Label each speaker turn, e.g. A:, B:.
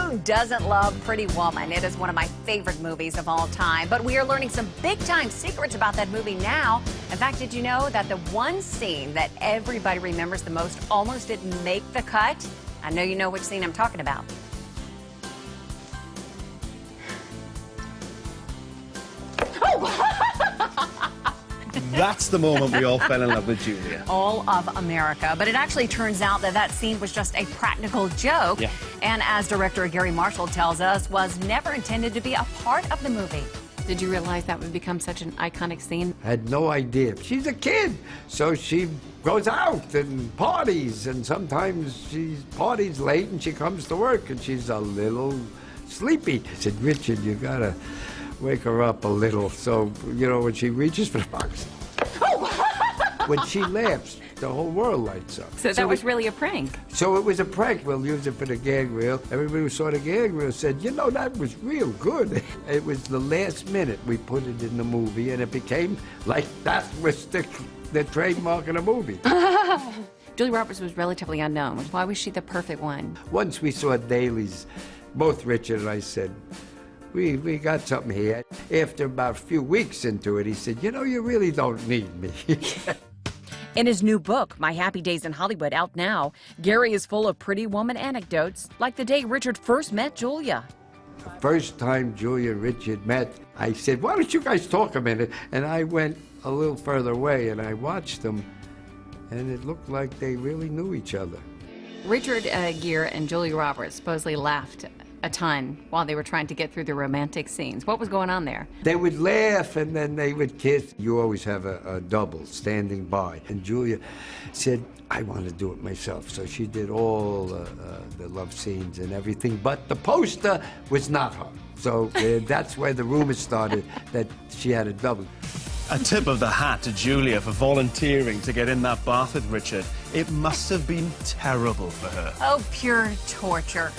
A: Who doesn't love Pretty Woman? It is one of my favorite movies of all time. But we are learning some big-time secrets about that movie now. In fact, did you know that the one scene that everybody remembers the most almost didn't make the cut? I know you know which scene I'm talking about.
B: That's the moment we all fell in love with Julia.
A: All of America. But it actually turns out that that scene was just a practical joke.
B: Yeah.
A: And as director Garry Marshall tells us, was never intended to be a part of the movie. Did you realize that would become such an iconic scene?
C: I had no idea. She's a kid, so she goes out and parties, and sometimes she parties late and she comes to work and she's a little sleepy. I said, Richard, you gotta wake her up a little. So, you know, when she reaches for the box, when she laughs, the whole world lights up.
A: So that was really a prank.
C: So it was a prank. We'll use it for the gag reel. Everybody who saw the gag reel said, you know, that was real good. It was the last minute we put it in the movie, and it became like that was the trademark of the movie.
A: Julia Roberts was relatively unknown. Why was she the perfect one?
C: Once we saw dailies, both Richard and I said, we got something here. After about a few weeks into it, he said, you know, you really don't need me.
A: In his new book, My Happy Days in Hollywood, out now, Gary is full of Pretty Woman anecdotes, like the day Richard first met Julia.
C: The first time Julia and Richard met, I said, why don't you guys talk a minute? And I went a little further away, and I watched them, and it looked like they really knew each other.
A: Richard Gere and Julia Roberts supposedly laughed a ton while they were trying to get through the romantic scenes. What was going on there?
C: They would laugh and then they would kiss. You always have a double standing by. And Julia said, I want to do it myself. So she did all the love scenes and everything, but the poster was not her. So that's where the rumors started that she had a double.
B: A tip of the hat to Julia for volunteering to get in that bath with Richard. It must have been terrible for her.
A: Oh, pure torture.